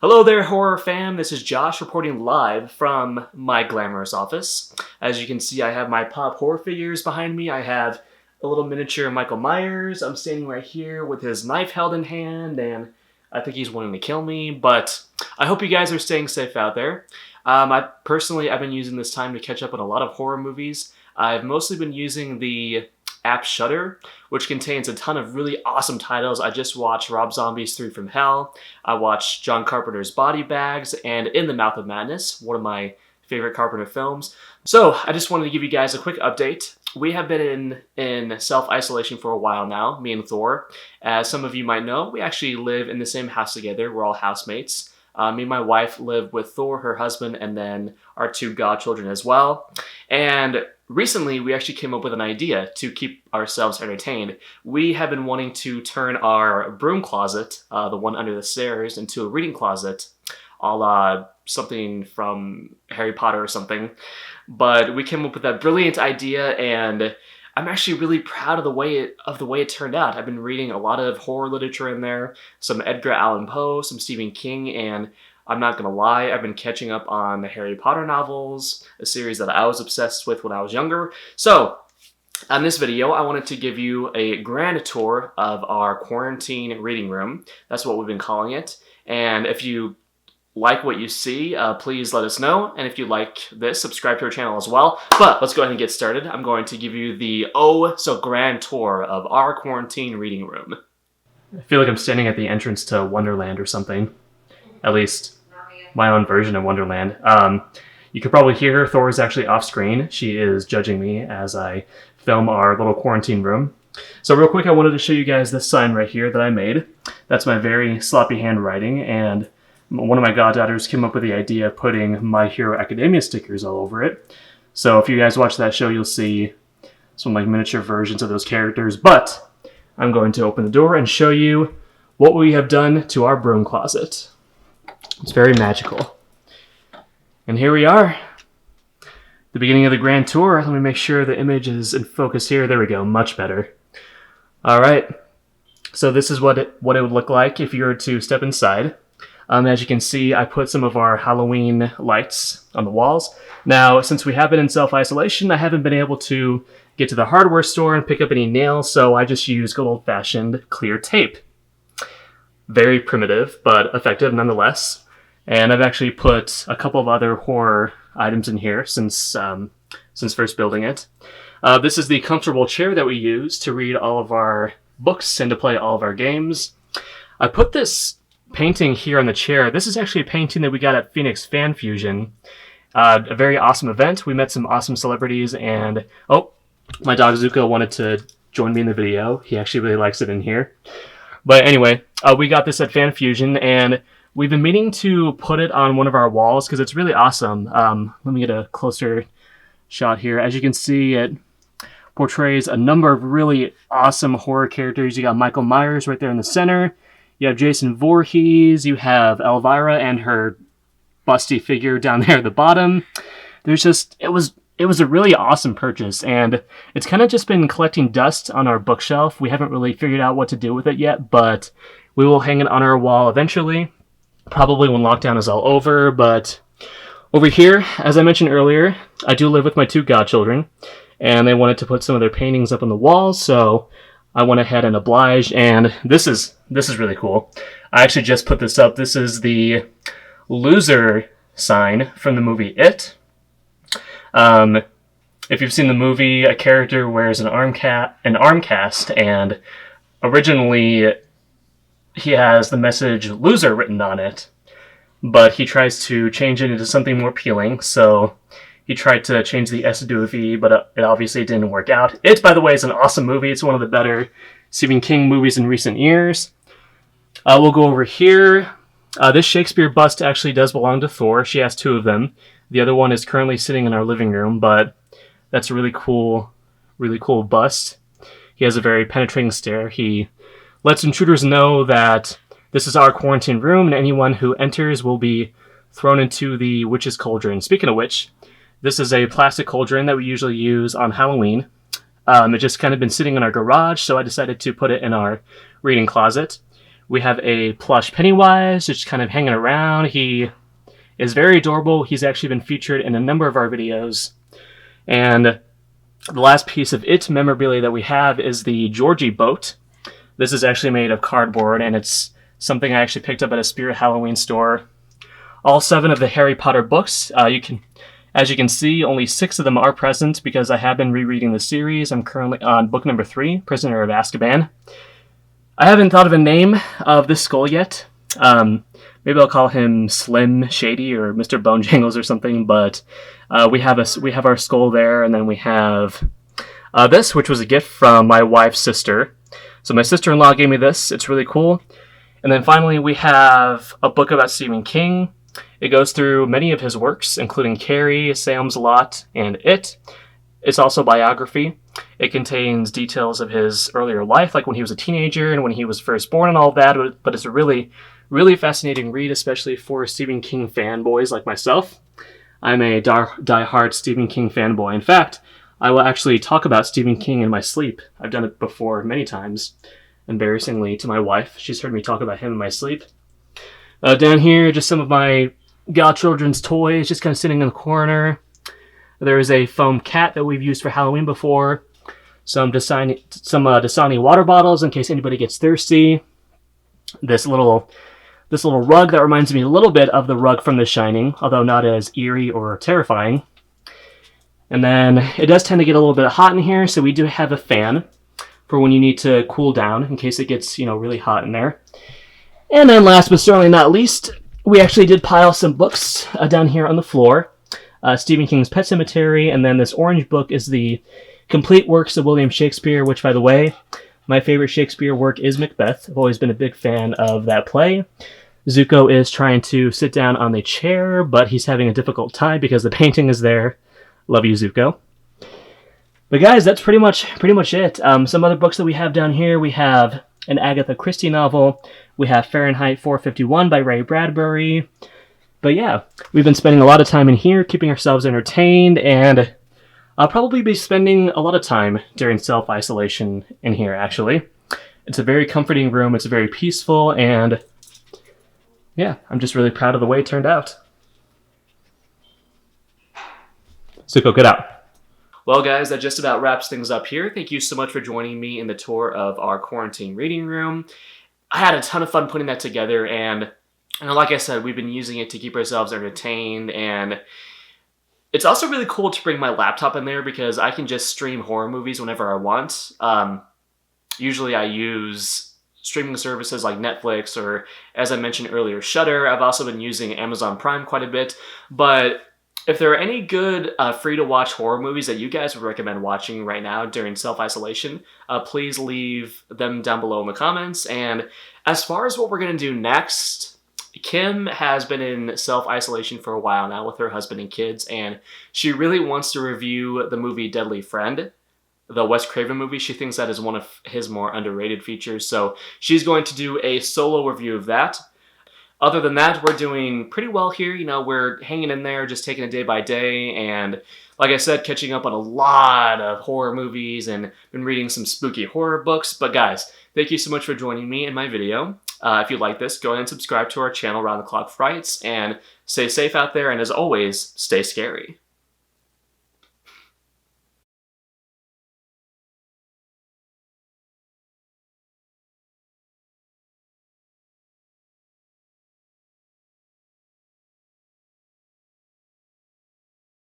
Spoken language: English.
Hello there, horror fam. This is Josh reporting live from my glamorous office. As you can see, I have my pop horror figures behind me. I have a little miniature Michael Myers. I'm standing right here with his knife held in hand, and I think he's wanting to kill me, but I hope you guys are staying safe out there. I've been using this time to catch up on a lot of horror movies. I've mostly been using the app Shudder, which contains a ton of really awesome titles. I just watched Rob Zombie's 3 from Hell. I watched John Carpenter's Body Bags and In the Mouth of Madness, one of my favorite Carpenter films. So I just wanted to give you guys a quick update. We have been in self-isolation for a while now, me and Thor. As some of you might know, we actually live in the same house together. We're all housemates. Me and my wife live with Thor, her husband, and then our 2 godchildren as well. And recently, we actually came up with an idea to keep ourselves entertained. We have been wanting to turn our broom closet, the one under the stairs, into a reading closet, a la something from Harry Potter or something. But we came up with that brilliant idea, and I'm actually really proud of the way it turned out. I've been reading a lot of horror literature in there, some Edgar Allan Poe, some Stephen King, and I'm not gonna lie, I've been catching up on the Harry Potter novels, a series that I was obsessed with when I was younger. So, on this video, I wanted to give you a grand tour of our quarantine reading room. That's what we've been calling it. And if you like what you see, please let us know. And if you like this, subscribe to our channel as well. But let's go ahead and get started. I'm going to give you the grand tour of our quarantine reading room. I feel like I'm standing at the entrance to Wonderland or something. At least my own version of Wonderland. You could probably hear Thor is actually off screen. She is judging me as I film our little quarantine room. So real quick, I wanted to show you guys this sign right here that I made. That's my very sloppy handwriting, and one of my goddaughters came up with the idea of putting My Hero Academia stickers all over it. So if you guys watch that show, you'll see some like miniature versions of those characters. But I'm going to open the door and show you what we have done to our broom closet. It's very magical. And here we are. The beginning of the grand tour. Let me make sure the image is in focus here. There we go. Much better. All right. So this is what it would look like if you were to step inside. As you can see, I put some of our Halloween lights on the walls. Now, since we have been in self-isolation, I haven't been able to get to the hardware store and pick up any nails, so I just use good old-fashioned clear tape. Very primitive, but effective nonetheless. And I've actually put a couple of other horror items in here since first building it. This is the comfortable chair that we use to read all of our books and to play all of our games. I put this painting here on the chair. This is actually a painting that we got at Phoenix Fan Fusion. A very awesome event. We met some awesome celebrities, and my dog Zuko wanted to join me in the video. He actually really likes it in here. But anyway, we got this at Fan Fusion, and we've been meaning to put it on one of our walls because it's really awesome. Let me get a closer shot here. As you can see, it portrays a number of really awesome horror characters. You got Michael Myers right there in the center. You have Jason Voorhees, you have Elvira and her busty figure down there at the bottom. It was a really awesome purchase, and it's kind of just been collecting dust on our bookshelf. We haven't really figured out what to do with it yet, but we will hang it on our wall eventually, probably when lockdown is all over. But over here, as I mentioned earlier, I do live with my 2 godchildren, and they wanted to put some of their paintings up on the walls, so I went ahead and obliged, and this is really cool. I actually just put this up. This is the loser sign from the movie It. If you've seen the movie, a character wears an arm cast, and originally he has the message loser written on it, but he tries to change it into something more appealing, so he tried to change the S to a V, but it obviously didn't work out. It, by the way, is an awesome movie. It's one of the better Stephen King movies in recent years. We'll go over here. This Shakespeare bust actually does belong to Thor. She has 2 of them. The other one is currently sitting in our living room, but that's a really cool bust. He has a very penetrating stare. He lets intruders know that this is our quarantine room, and anyone who enters will be thrown into the witch's cauldron. Speaking of which, this is a plastic cauldron that we usually use on Halloween. It just kind of been sitting in our garage, so I decided to put it in our reading closet. We have a plush Pennywise just kind of hanging around. He is very adorable. He's actually been featured in a number of our videos. And the last piece of It memorabilia that we have is the Georgie boat. This is actually made of cardboard, and it's something I actually picked up at a Spirit Halloween store. All 7 of the Harry Potter books. As you can see, only 6 of them are present because I have been rereading the series. I'm currently on book number 3, Prisoner of Azkaban. I haven't thought of a name of this skull yet. Maybe I'll call him Slim Shady or Mr. Bonejangles or something, but we have our skull there, and then we have this, which was a gift from my wife's sister. So my sister-in-law gave me this. It's really cool. And then finally, we have a book about Stephen King. It goes through many of his works, including Carrie, Salem's Lot, and It. It's also a biography. It contains details of his earlier life, like when he was a teenager and when he was first born and all of that, but it's a really, really fascinating read, especially for Stephen King fanboys like myself. I'm a die-hard Stephen King fanboy. In fact, I will actually talk about Stephen King in my sleep. I've done it before many times, embarrassingly to my wife. She's heard me talk about him in my sleep. Down here, just some of my godchildren's toys, just kind of sitting in the corner. There is a foam cat that we've used for Halloween before. Some Dasani water bottles in case anybody gets thirsty. This little rug that reminds me a little bit of the rug from The Shining, although not as eerie or terrifying. And then it does tend to get a little bit hot in here, so we do have a fan for when you need to cool down in case it gets, really hot in there. And then last but certainly not least, we actually did pile some books down here on the floor. Stephen King's Pet Sematary, and then this orange book is the complete works of William Shakespeare, which, by the way, my favorite Shakespeare work is Macbeth. I've always been a big fan of that play. Zuko is trying to sit down on the chair, but he's having a difficult time because the painting is there. Love you, Zuko. But guys, that's pretty much it. Some other books that we have down here, we have an Agatha Christie novel. We have Fahrenheit 451 by Ray Bradbury. But yeah, we've been spending a lot of time in here, keeping ourselves entertained, and I'll probably be spending a lot of time during self-isolation in here, actually. It's a very comforting room, it's very peaceful, and yeah, I'm just really proud of the way it turned out. Zuko, get out. Well, guys, that just about wraps things up here. Thank you so much for joining me in the tour of our quarantine reading room. I had a ton of fun putting that together, and like I said, we've been using it to keep ourselves entertained, and it's also really cool to bring my laptop in there because I can just stream horror movies whenever I want. Usually I use streaming services like Netflix or, as I mentioned earlier, Shudder. I've also been using Amazon Prime quite a bit, but if there are any good free-to-watch horror movies that you guys would recommend watching right now during self-isolation, please leave them down below in the comments. And as far as what we're going to do next, Kim has been in self-isolation for a while now with her husband and kids, and she really wants to review the movie Deadly Friend, the Wes Craven movie. She thinks that is one of his more underrated features, so she's going to do a solo review of that. Other than that, we're doing pretty well here. We're hanging in there, just taking it day by day, and like I said, catching up on a lot of horror movies and been reading some spooky horror books. But guys, thank you so much for joining me in my video. If you like this, go ahead and subscribe to our channel, Round the Clock Frights, and stay safe out there, and as always, stay scary.